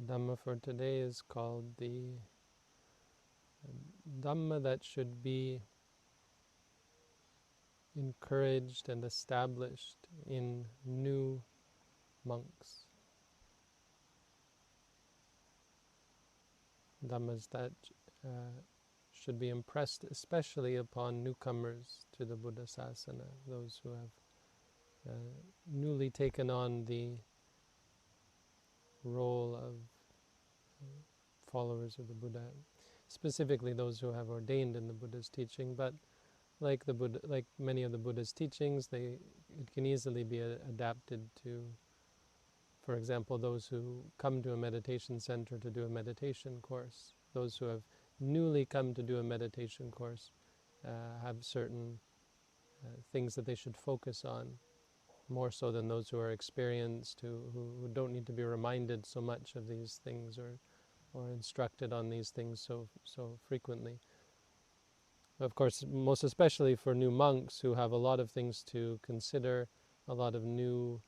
Dhamma for today is called the Dhamma that should be encouraged and established in new monks. Dhammas that should be impressed especially upon newcomers to the Buddha Sasana, those who have newly taken on the role of followers of the Buddha, specifically those who have ordained in the Buddha's teaching. But like the Buddha, like many of the Buddha's teachings, it can easily be adapted to, for example, those who come to a meditation center to do a meditation course. Those who have newly come to do a meditation course have certain things that they should focus on, more so than those who are experienced, who don't need to be reminded so much of these things or instructed on these things so frequently. Of course, most especially for new monks who have a lot of things to consider, a lot of new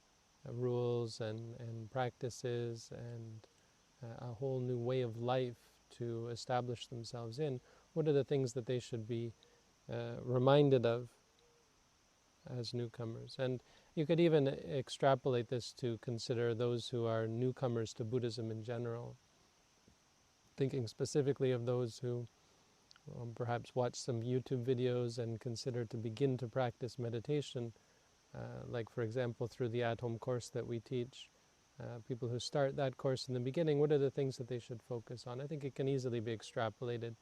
rules and practices and a whole new way of life to establish themselves in. What are the things that they should be reminded of as newcomers? And you could even extrapolate this to consider those who are newcomers to Buddhism in general, thinking specifically of those who perhaps watch some YouTube videos and consider to begin to practice meditation, like for example through the at-home course that we teach. People who start that course in the beginning, what are the things that they should focus on? I think it can easily be extrapolated,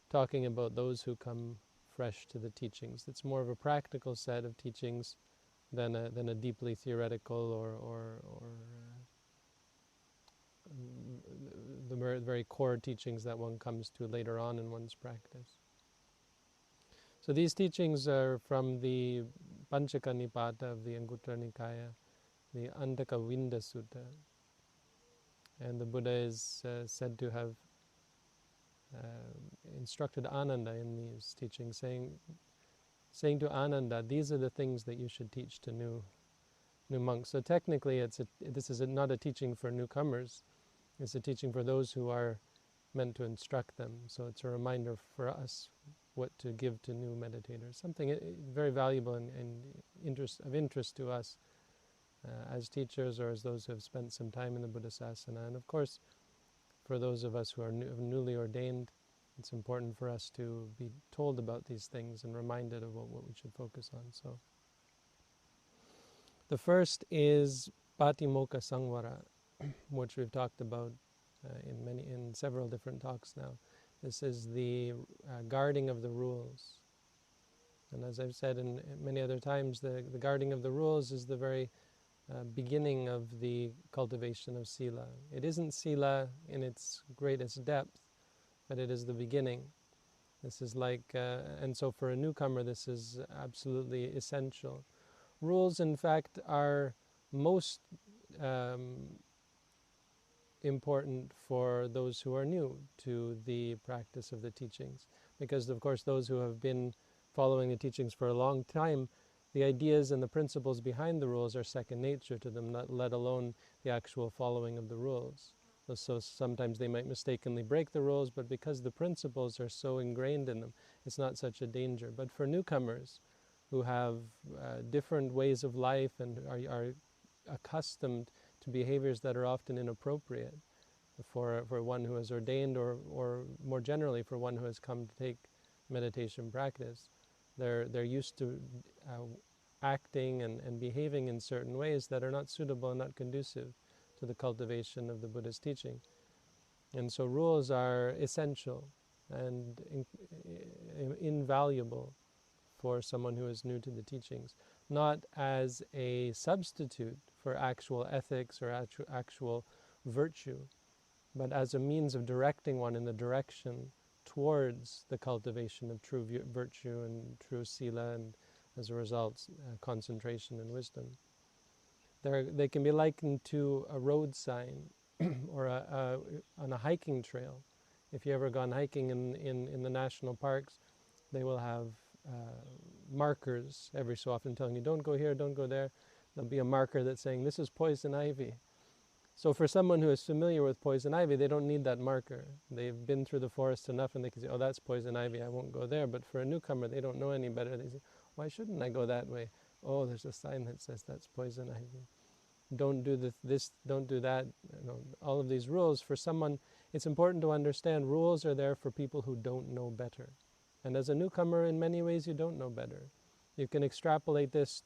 talking about those who come fresh to the teachings. It's more of a practical set of teachings than a deeply theoretical or the very core teachings that one comes to later on in one's practice. So these teachings are from the Panchaka Nipata of the Anguttara Nikaya, the Andhakavinda Sutta. And the Buddha is said to have instructed Ananda in these teachings, saying to Ananda, these are the things that you should teach to new monks. So technically this is not a teaching for newcomers, it's a teaching for those who are meant to instruct them. So it's a reminder for us what to give to new meditators, something very valuable and of interest to us as teachers or as those who have spent some time in the Buddha Sasana. And of course, for those of us who are newly ordained, it's important for us to be told about these things and reminded of what we should focus on. So, the first is Patimokkha Samvara, which we've talked about in several different talks now. This is the guarding of the rules. And as I've said in many other times, the guarding of the rules is the very beginning of the cultivation of sila. It isn't sila in its greatest depth, but it is the beginning. This is like, and so for a newcomer, this is absolutely essential. Rules, in fact, are most important for those who are new to the practice of the teachings, because of course those who have been following the teachings for a long time, the ideas and the principles behind the rules are second nature to them, let alone the actual following of the rules. So sometimes they might mistakenly break the rules, but because the principles are so ingrained in them, it's not such a danger. But for newcomers who have different ways of life and are accustomed to behaviors that are often inappropriate for one who is ordained or more generally for one who has come to take meditation practice, they're used to acting and behaving in certain ways that are not suitable and not conducive to the cultivation of the Buddha's teaching. And so rules are essential and invaluable for someone who is new to the teachings, not as a substitute for actual ethics or actual virtue, but as a means of directing one in the direction towards the cultivation of true virtue and true sila, and as a result, concentration and wisdom. They can be likened to a road sign or on a hiking trail. If you've ever gone hiking in the national parks, they will have markers every so often telling you, don't go here, don't go there. There'll be a marker that's saying, this is poison ivy. So for someone who is familiar with poison ivy, they don't need that marker. They've been through the forest enough and they can say, oh, that's poison ivy, I won't go there. But for a newcomer, they don't know any better. They say, why shouldn't I go that way? Oh, there's a sign that says that's poison ivy. Don't do this, don't do that. All of these rules, for someone, it's important to understand rules are there for people who don't know better. And as a newcomer, in many ways, you don't know better. You can extrapolate this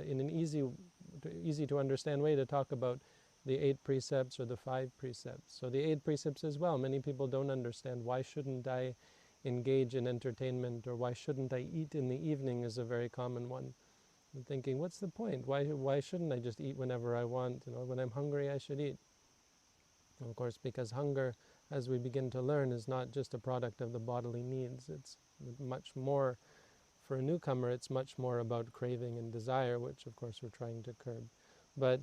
in an easy to understand way to talk about the 8 precepts or the 5 precepts. So the 8 precepts as well, many people don't understand. Why shouldn't I engage in entertainment, or why shouldn't I eat in the evening is a very common one. I'm thinking, what's the point? Why shouldn't I just eat whenever I want? When I'm hungry, I should eat. And of course, because hunger, as we begin to learn, is not just a product of the bodily needs. It's much more, for a newcomer, it's much more about craving and desire, which of course we're trying to curb. But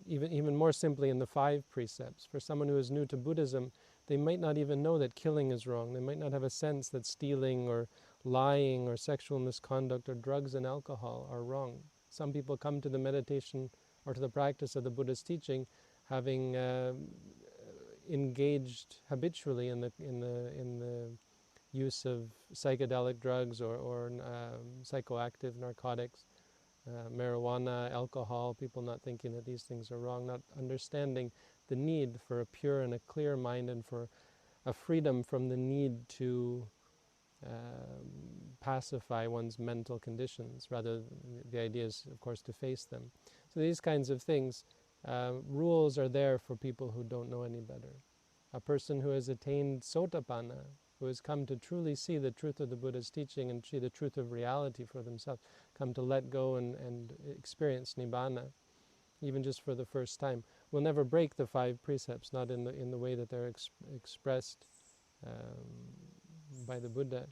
even more simply in the 5 precepts, for someone who is new to Buddhism, they might not even know that killing is wrong. They might not have a sense that stealing or lying or sexual misconduct or drugs and alcohol are wrong. Some people come to the meditation or to the practice of the Buddhist teaching having engaged habitually in the use of psychedelic drugs or psychoactive narcotics, marijuana, alcohol, people not thinking that these things are wrong, not understanding the need for a pure and a clear mind and for a freedom from the need to pacify one's mental conditions. Rather, the idea is, of course, to face them. So these kinds of things, rules are there for people who don't know any better. A person who has attained sotapanna, who has come to truly see the truth of the Buddha's teaching and see the truth of reality for themselves, come to let go and experience nibbana, even just for the first time, will never break the 5 precepts, not in the way that they're expressed by the Buddha.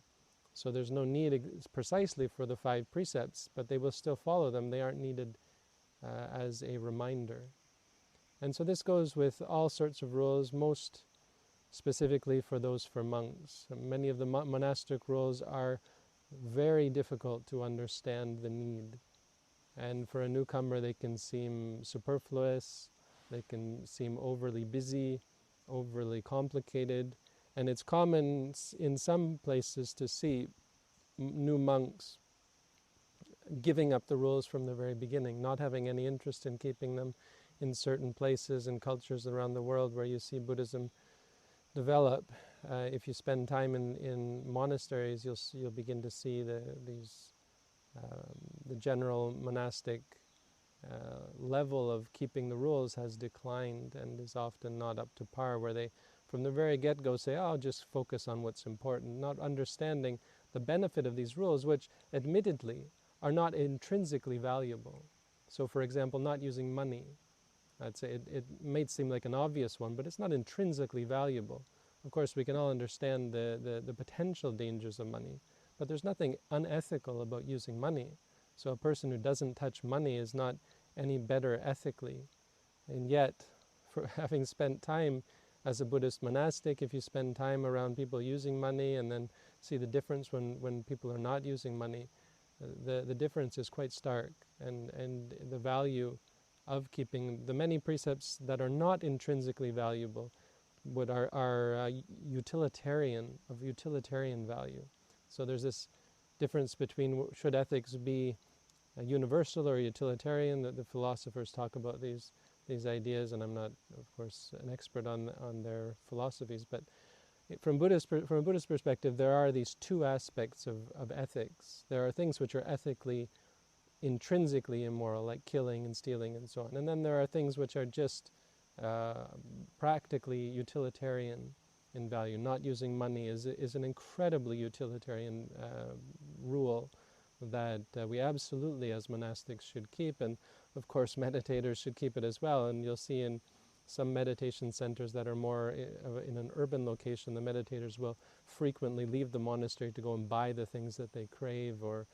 So there's no need precisely for the 5 precepts, but they will still follow them. They aren't needed as a reminder. And so this goes with all sorts of rules, most specifically for those for monks. Many of the monastic rules are very difficult to understand the need. And for a newcomer, they can seem superfluous, they can seem overly busy, overly complicated. And it's common in some places to see new monks giving up the rules from the very beginning, not having any interest in keeping them. In certain places and cultures around the world where you see Buddhism develop, if you spend time in monasteries, you'll begin to see the general monastic level of keeping the rules has declined and is often not up to par, where they, from the very get-go, say, oh, just focus on what's important, not understanding the benefit of these rules, which admittedly are not intrinsically valuable. So, for example, not using money. I'd say it may seem like an obvious one, but it's not intrinsically valuable. Of course, we can all understand the potential dangers of money, but there's nothing unethical about using money. So a person who doesn't touch money is not any better ethically. And yet, for having spent time as a Buddhist monastic, if you spend time around people using money and then see the difference when people are not using money, the difference is quite stark. And the value of keeping the many precepts that are not intrinsically valuable, but are utilitarian value. So there's this difference between should ethics be universal or utilitarian. The philosophers talk about these ideas, and I'm not, of course, an expert on their philosophies, but from a Buddhist perspective, there are these 2 aspects of ethics. There are things which are ethically intrinsically immoral, like killing and stealing and so on. And then there are things which are just practically utilitarian in value. Not using money is an incredibly utilitarian rule that we absolutely as monastics should keep, and of course meditators should keep it as well. And you'll see in some meditation centers that are more in an urban location, the meditators will frequently leave the monastery to go and buy the things that they crave, or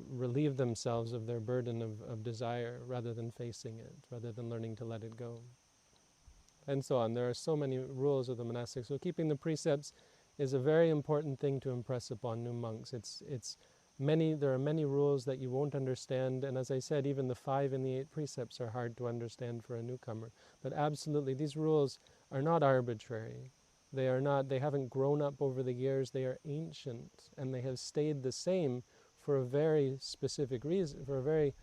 relieve themselves of their burden of desire, rather than facing it, rather than learning to let it go, and so on. There are so many rules of the monastics. So keeping the precepts is a very important thing to impress upon new monks. It's there are many rules that you won't understand, and as I said, even the 5 and the 8 precepts are hard to understand for a newcomer. But absolutely, these rules are not arbitrary. They haven't grown up over the years. They are ancient, and they have stayed the same for a very specific reason, for a very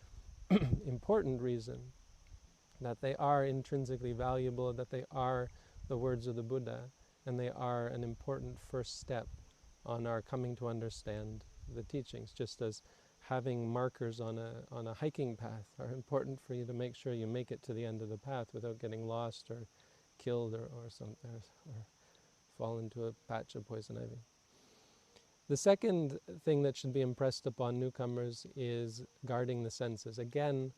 important reason, that they are intrinsically valuable, that they are the words of the Buddha, and they are an important first step on our coming to understand the teachings, just as having markers on a hiking path are important for you to make sure you make it to the end of the path without getting lost or killed or something, or fall into a patch of poison ivy. The second thing that should be impressed upon newcomers is guarding the senses. Again,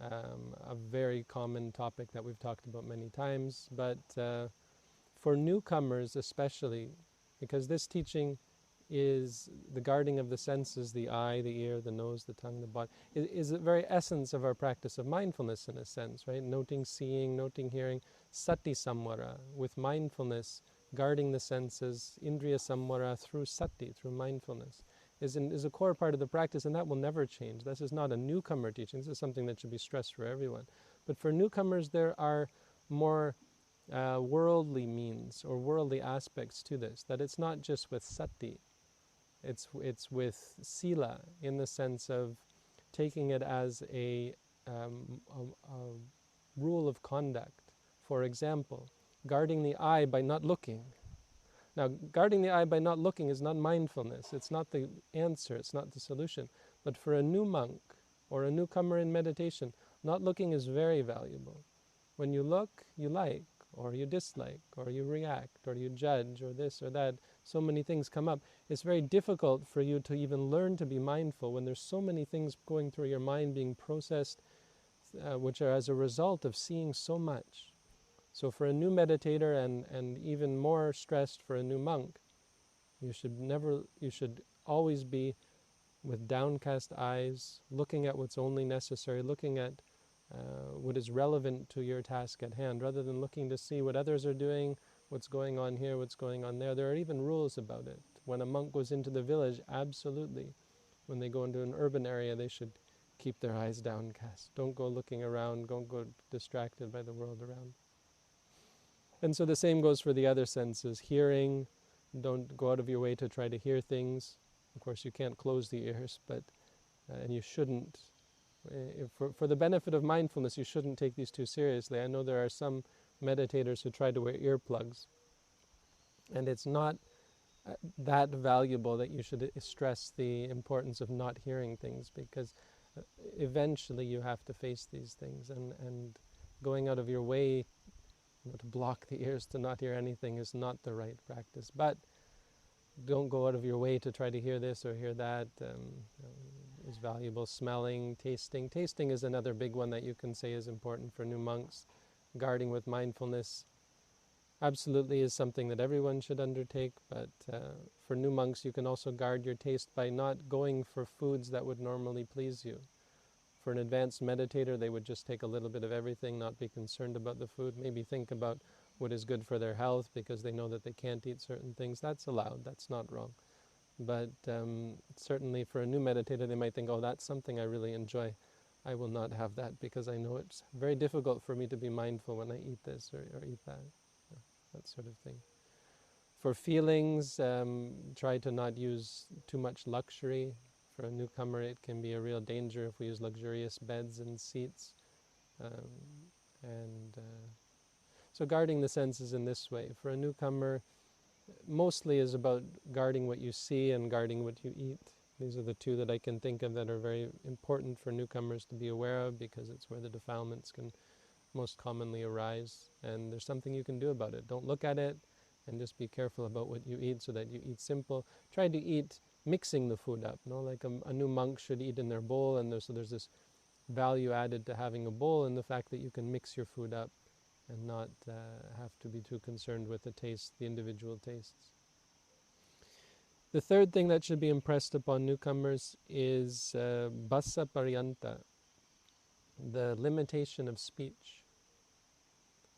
a very common topic that we've talked about many times, but for newcomers especially, because this teaching is the guarding of the senses, the eye, the ear, the nose, the tongue, the body, is the very essence of our practice of mindfulness in a sense, right? Noting, seeing, noting, hearing, sati samvara, with mindfulness, guarding the senses, indriya samvara through sati, through mindfulness, is a core part of the practice, and that will never change. This is not a newcomer teaching. This is something that should be stressed for everyone. But for newcomers, there are more worldly means or worldly aspects to this, that it's not just with sati, it's with sila, in the sense of taking it as a rule of conduct. For example, guarding the eye by not looking. Now, guarding the eye by not looking is not mindfulness. It's not the answer. It's not the solution. But for a new monk or a newcomer in meditation, not looking is very valuable. When you look, you like, or you dislike, or you react, or you judge, or this or that. So many things come up. It's very difficult for you to even learn to be mindful when there's so many things going through your mind being processed, which are as a result of seeing so much. So for a new meditator, and even more stressed for a new monk, you should always be with downcast eyes, looking at what's only necessary, looking at what is relevant to your task at hand, rather than looking to see what others are doing, what's going on here, what's going on there. There are even rules about it. When a monk goes into the village, absolutely, when they go into an urban area, they should keep their eyes downcast. Don't go looking around, don't go distracted by the world around. And so the same goes for the other senses. Hearing, don't go out of your way to try to hear things. Of course, you can't close the ears, but and you shouldn't. For the benefit of mindfulness, you shouldn't take these too seriously. I know there are some meditators who try to wear earplugs, and it's not that valuable that you should stress the importance of not hearing things, because eventually you have to face these things, and going out of your way to block the ears to not hear anything is not the right practice. But don't go out of your way to try to hear this or hear that. Is valuable. Smelling, tasting. Tasting is another big one that you can say is important for new monks. Guarding with mindfulness absolutely is something that everyone should undertake, but for new monks you can also guard your taste by not going for foods that would normally please you. For an advanced meditator, they would just take a little bit of everything, not be concerned about the food, maybe think about what is good for their health because they know that they can't eat certain things. That's allowed, that's not wrong. But certainly for a new meditator, they might think, oh, that's something I really enjoy. I will not have that because I know it's very difficult for me to be mindful when I eat this or eat that, that sort of thing. For feelings, try to not use too much luxury. For a newcomer, it can be a real danger if we use luxurious beds and seats. So guarding the senses in this way. For a newcomer, mostly is about guarding what you see and guarding what you eat. These are the two that I can think of that are very important for newcomers to be aware of, because it's where the defilements can most commonly arise. And there's something you can do about it. Don't look at it, and just be careful about what you eat so that you eat simple. Try to eat mixing the food up. Like a new monk should eat in their bowl, and there's this value added to having a bowl in the fact that you can mix your food up and not have to be too concerned with the taste, the individual tastes. The third thing that should be impressed upon newcomers is basa paryanta, the limitation of speech.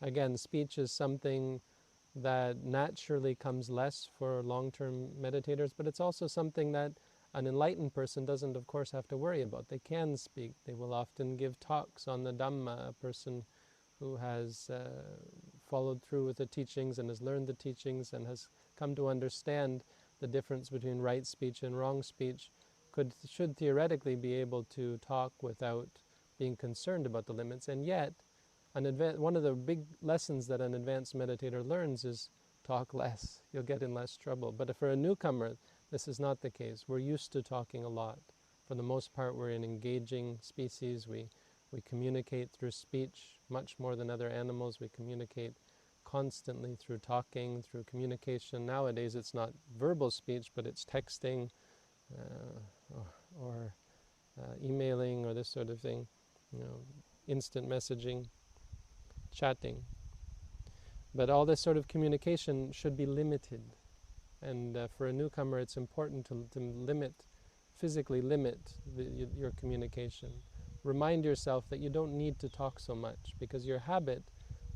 Again, speech is something that naturally comes less for long-term meditators, but it's also something that An enlightened person doesn't, of course, have to worry about. They can speak. They will often give talks on the Dhamma. A person who has followed through with the teachings and has learned the teachings and has come to understand the difference between right speech and wrong speech should theoretically be able to talk without being concerned about the limits. And yet, one of the big lessons that an advanced meditator learns is talk less. You'll get in less trouble. But for a newcomer, this is not the case. We're used to talking a lot. For the most part, we're an engaging species. We communicate through speech much more than other animals. We communicate constantly through talking, through communication. Nowadays, it's not verbal speech, but it's texting or emailing or this sort of thing, instant messaging, chatting. But all this sort of communication should be limited. And for a newcomer, it's important to physically limit your communication. Remind yourself that you don't need to talk so much, because your habit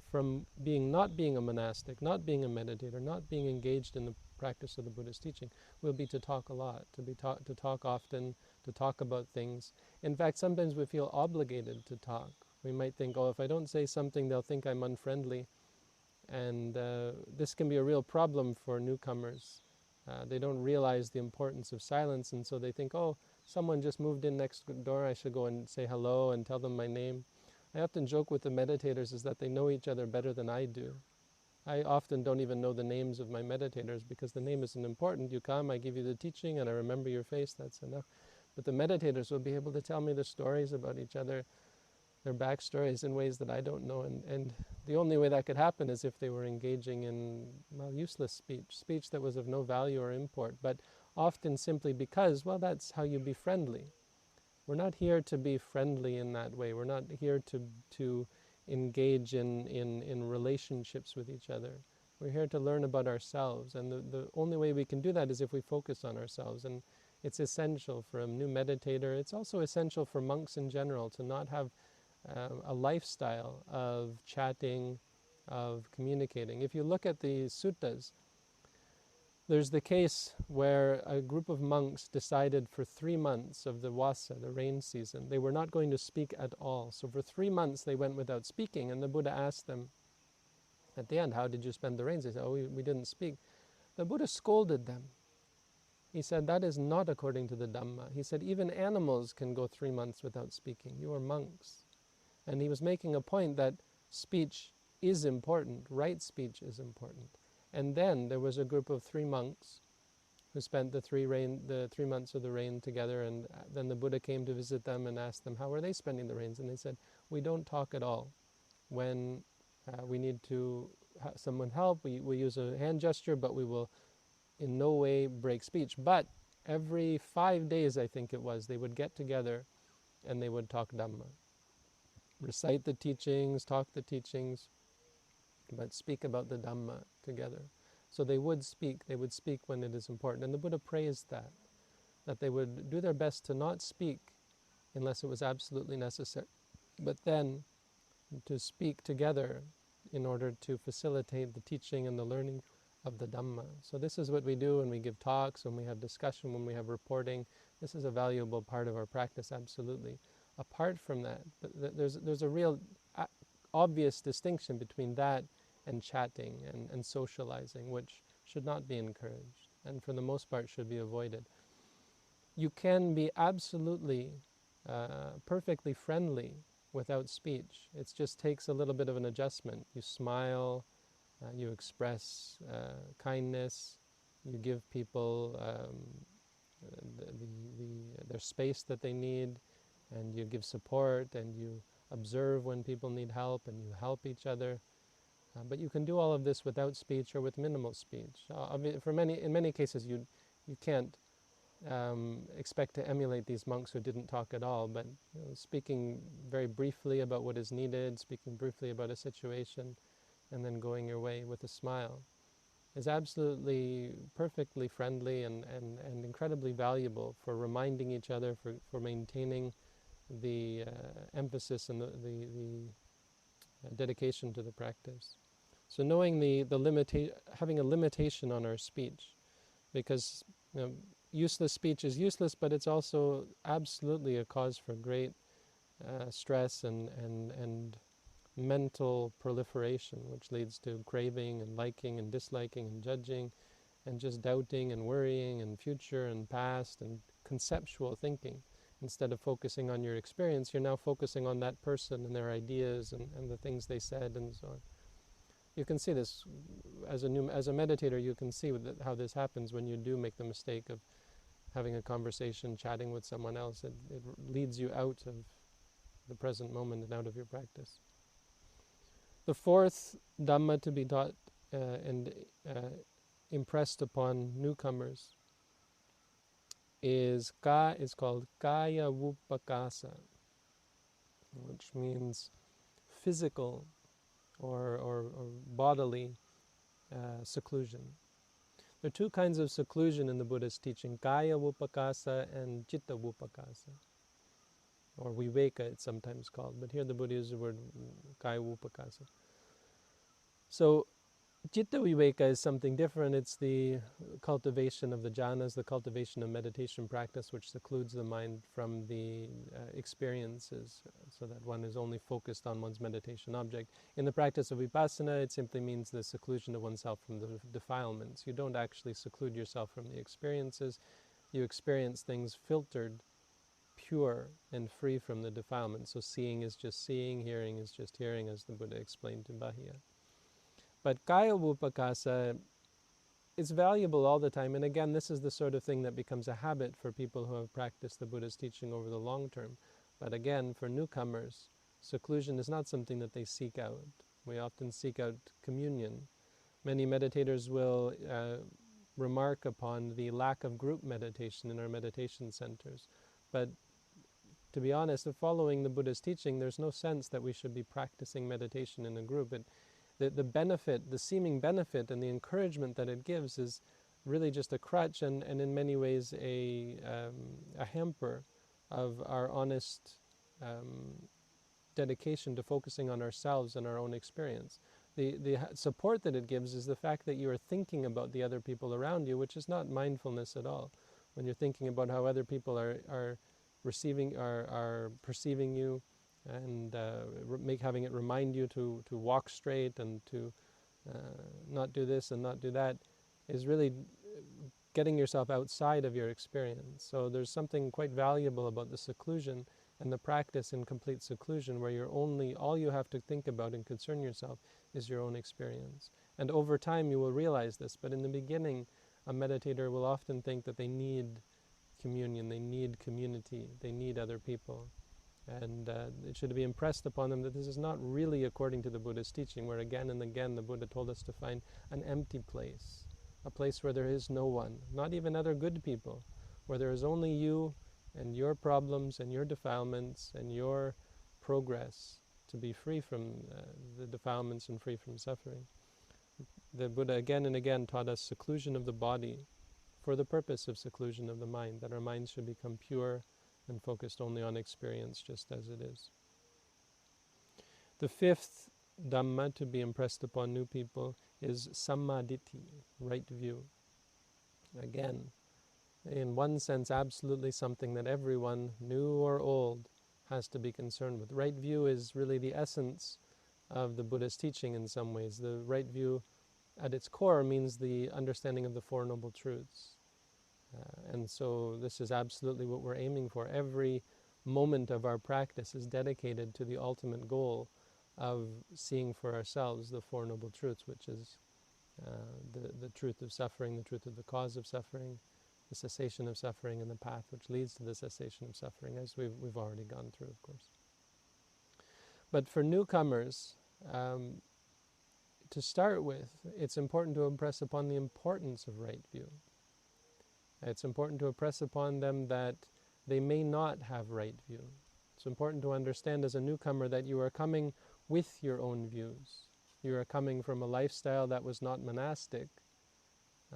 from not being a monastic, not being a meditator, not being engaged in the practice of the Buddha's teaching will be to talk a lot, to talk often, to talk about things. In fact, sometimes we feel obligated to talk. We might think, oh, if I don't say something, they'll think I'm unfriendly. And this can be a real problem for newcomers. They don't realize the importance of silence, and so they think, oh, someone just moved in next door, I should go and say hello and tell them my name. I often joke with the meditators is that they know each other better than I do. I often don't even know the names of my meditators because the name isn't important. You come, I give you the teaching, and I remember your face, that's enough. But the meditators will be able to tell me the stories about each other, their backstories in ways that I don't know. And the only way that could happen is if they were engaging in, useless speech that was of no value or import, but often simply because, that's how you be friendly. We're not here to be friendly in that way. We're not here to engage in relationships with each other. We're here to learn about ourselves, and the only way we can do that is if we focus on ourselves. And it's essential for a new meditator. It's also essential for monks in general to not have a lifestyle of chatting, of communicating. If you look at the suttas, there's the case where a group of monks decided for 3 months of the wasa, the rain season, they were not going to speak at all. So for 3 months they went without speaking, and the Buddha asked them at the end, how did you spend the rains? They said, oh, we didn't speak. The Buddha scolded them. He said, that is not according to the Dhamma. He said, even animals can go 3 months without speaking. You are monks. And he was making a point that speech is important, right speech is important. And then there was a group of 3 monks who spent the 3 months of the rain together, and then the Buddha came to visit them and asked them, how are they spending the rains? And they said, we don't talk at all. When we need to have someone help, we use a hand gesture, but we will in no way break speech. But every 5 days, I think it was, they would get together and they would talk Dhamma. Recite the teachings, talk the teachings, but speak about the Dhamma together. So they would speak when it is important. And the Buddha praised that they would do their best to not speak unless it was absolutely necessary, but then to speak together in order to facilitate the teaching and the learning of the Dhamma. So this is what we do when we give talks, when we have discussion, when we have reporting. This is a valuable part of our practice, absolutely. Apart from that, there's a real obvious distinction between that and chatting and socializing, which should not be encouraged, and for the most part should be avoided. You can be absolutely perfectly friendly without speech. It just takes a little bit of an adjustment. You smile, you express kindness, you give people their space that they need, and you give support, and you observe when people need help, and you help each other. But you can do all of this without speech or with minimal speech. In many cases, you can't expect to emulate these monks who didn't talk at all, but speaking very briefly about what is needed, speaking briefly about a situation, and then going your way with a smile is absolutely perfectly friendly and incredibly valuable for reminding each other, for maintaining the emphasis and the dedication to the practice. So knowing having a limitation on our speech, because useless speech is useless, but it's also absolutely a cause for great stress and mental proliferation, which leads to craving and liking and disliking and judging and just doubting and worrying and future and past and conceptual thinking. Instead of focusing on your experience, you're now focusing on that person and their ideas and the things they said and so on. You can see this as a meditator. You can see how this happens when you do make the mistake of having a conversation, chatting with someone else. It leads you out of the present moment and out of your practice. The fourth Dhamma to be taught and impressed upon newcomers is called Kaya Wupakasa, which means physical or bodily seclusion. There are two kinds of seclusion in the Buddha's teaching, Kaya Wupakasa and Chitta Wupakasa, or Viveka it's sometimes called, but here the Buddha uses the word Kaya Wupakasa. So Chitta Viveka is something different. It's the cultivation of the jhanas, the cultivation of meditation practice, which secludes the mind from the experiences, so that one is only focused on one's meditation object. In the practice of vipassana, it simply means the seclusion of oneself from the defilements. You don't actually seclude yourself from the experiences. You experience things filtered, pure, and free from the defilements. So seeing is just seeing, hearing is just hearing, as the Buddha explained to Bahia. But Kaya Wupakasa is valuable all the time. And again, this is the sort of thing that becomes a habit for people who have practiced the Buddha's teaching over the long term. But again, for newcomers, seclusion is not something that they seek out. We often seek out communion. Many meditators will remark upon the lack of group meditation in our meditation centers. But to be honest, if following the Buddha's teaching, there's no sense that we should be practicing meditation in a group. The benefit, the seeming benefit and the encouragement that it gives is really just a crutch and in many ways a hamper of our honest dedication to focusing on ourselves and our own experience. The support that it gives is the fact that you are thinking about the other people around you, which is not mindfulness at all. When you're thinking about how other people are perceiving you, and having it remind you to walk straight and to not do this and not do that, is really getting yourself outside of your experience. So there's something quite valuable about the seclusion and the practice in complete seclusion, where all you have to think about and concern yourself is your own experience. And over time you will realize this, but in the beginning a meditator will often think that they need communion, they need community, they need other people. And it should be impressed upon them that this is not really according to the Buddha's teaching, where again and again the Buddha told us to find an empty place, a place where there is no one, not even other good people, where there is only you and your problems and your defilements and your progress to be free from the defilements and free from suffering. The Buddha again and again taught us seclusion of the body for the purpose of seclusion of the mind, that our minds should become pure and focused only on experience just as it is. The fifth Dhamma to be impressed upon new people is Sammaditthi, right view. Again, in one sense, absolutely something that everyone, new or old, has to be concerned with. Right view is really the essence of the Buddha's teaching in some ways. The right view at its core means the understanding of the Four Noble Truths. And so this is absolutely what we're aiming for. Every moment of our practice is dedicated to the ultimate goal of seeing for ourselves the Four Noble Truths, which is the truth of suffering, the truth of the cause of suffering, the cessation of suffering, and the path which leads to the cessation of suffering, as we've already gone through, of course. But for newcomers, to start with, it's important to impress upon the importance of right view. It's important to impress upon them that they may not have right view. It's important to understand as a newcomer that you are coming with your own views. You are coming from a lifestyle that was not monastic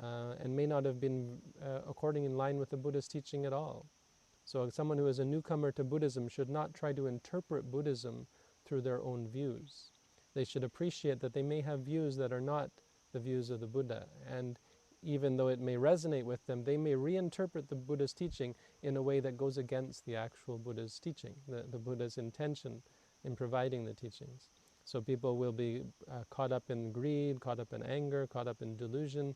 and may not have been according in line with the Buddha's teaching at all. So someone who is a newcomer to Buddhism should not try to interpret Buddhism through their own views. They should appreciate that they may have views that are not the views of the Buddha. And even though it may resonate with them, they may reinterpret the Buddha's teaching in a way that goes against the actual Buddha's teaching, the Buddha's intention in providing the teachings. So people will be caught up in greed, caught up in anger, caught up in delusion,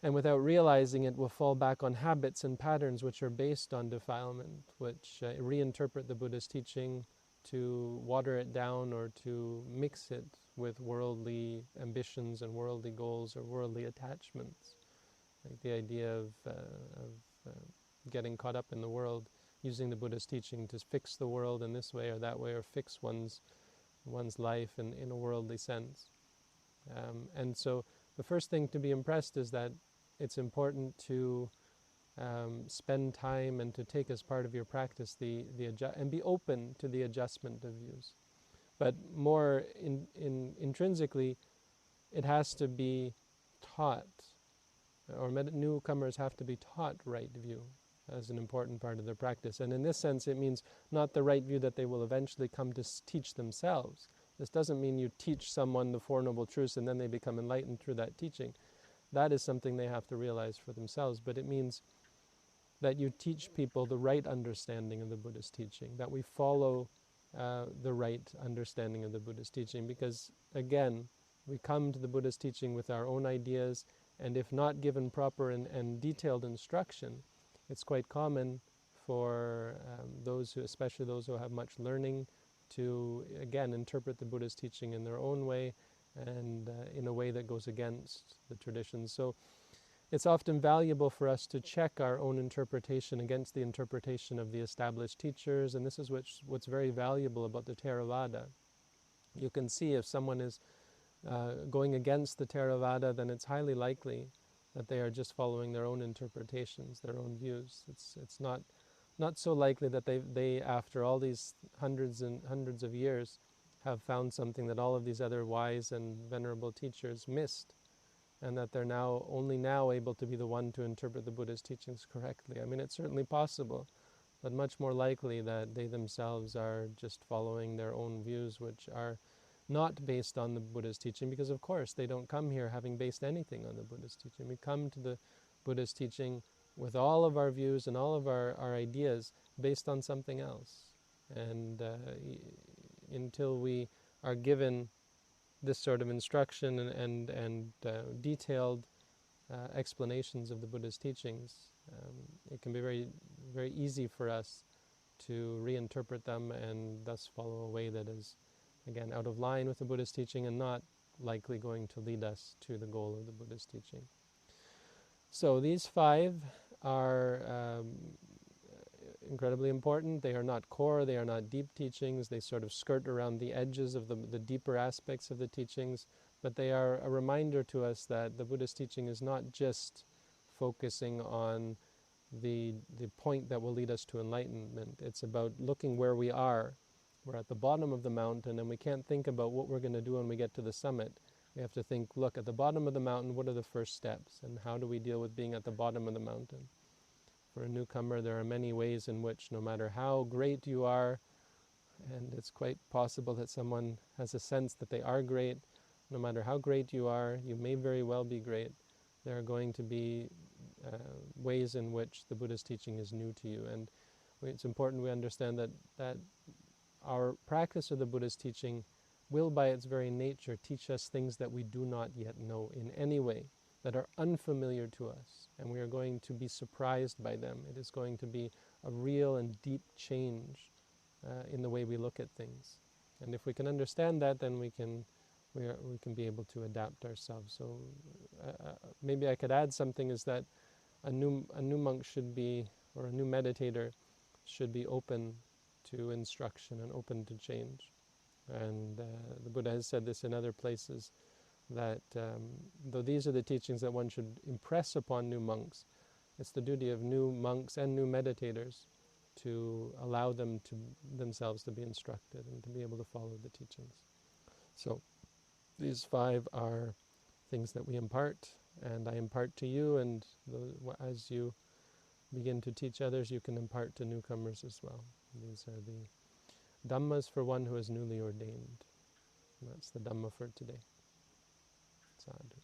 and without realizing it will fall back on habits and patterns which are based on defilement, which reinterpret the Buddha's teaching to water it down or to mix it with worldly ambitions and worldly goals or worldly attachments. Like the idea of getting caught up in the world, using the Buddha's teaching to fix the world in this way or that way, or fix one's life in a worldly sense. And so the first thing to be impressed is that it's important to spend time and to take as part of your practice and be open to the adjustment of views. But more intrinsically, it has to be taught, or newcomers have to be taught right view as an important part of their practice. And in this sense, it means not the right view that they will eventually come to teach themselves. This doesn't mean you teach someone the Four Noble Truths and then they become enlightened through that teaching. That is something they have to realize for themselves. But it means that you teach people the right understanding of the Buddhist teaching, that we follow the right understanding of the Buddhist teaching. Because, again, we come to the Buddhist teaching with our own ideas, and if not given proper and detailed instruction, it's quite common for those who, especially those who have much learning, to, again, interpret the Buddhist teaching in their own way and in a way that goes against the traditions. So it's often valuable for us to check our own interpretation against the interpretation of the established teachers, and this is what's very valuable about the Theravada. You can see if someone is going against the Theravada, then it's highly likely that they are just following their own interpretations, their own views. It's not so likely that they after all these hundreds and hundreds of years have found something that all of these other wise and venerable teachers missed, and that they're only now able to be the one to interpret the Buddha's teachings correctly. I mean, it's certainly possible, but much more likely that they themselves are just following their own views, which are not based on the Buddha's teaching, because of course they don't come here having based anything on the Buddha's teaching. We come to the Buddha's teaching with all of our views and all of our ideas based on something else. And until we are given this sort of instruction and detailed explanations of the Buddha's teachings, it can be very, very easy for us to reinterpret them and thus follow a way that is, again, out of line with the Buddha's teaching and not likely going to lead us to the goal of the Buddha's teaching. So these 5 are incredibly important. They are not core, they are not deep teachings. They sort of skirt around the edges of the deeper aspects of the teachings, but they are a reminder to us that the Buddhist teaching is not just focusing on the point that will lead us to enlightenment. It's about looking where we are. We're at the bottom of the mountain, and we can't think about what we're going to do when we get to the summit. We have to think, look, at the bottom of the mountain, what are the first steps, and how do we deal with being at the bottom of the mountain? For a newcomer, there are many ways in which, no matter how great you are, and it's quite possible that someone has a sense that they are great, no matter how great you are, you may very well be great. There are going to be ways in which the Buddha's teaching is new to you. And it's important we understand that our practice of the Buddha's teaching will, by its very nature, teach us things that we do not yet know in any way, that are unfamiliar to us, and we are going to be surprised by them. It is going to be a real and deep change in the way we look at things. And if we can understand that, then we can be able to adapt ourselves. So maybe I could add something, is that a new monk should be, or a new meditator should be open to instruction and open to change. And the Buddha has said this in other places, that though these are the teachings that one should impress upon new monks, it's the duty of new monks and new meditators to allow them to themselves to be instructed and to be able to follow the teachings. So these 5 are things that we impart, and I impart to you, and as you begin to teach others, you can impart to newcomers as well. These are the Dhammas for one who is newly ordained. And that's the Dhamma for today. Sadhu.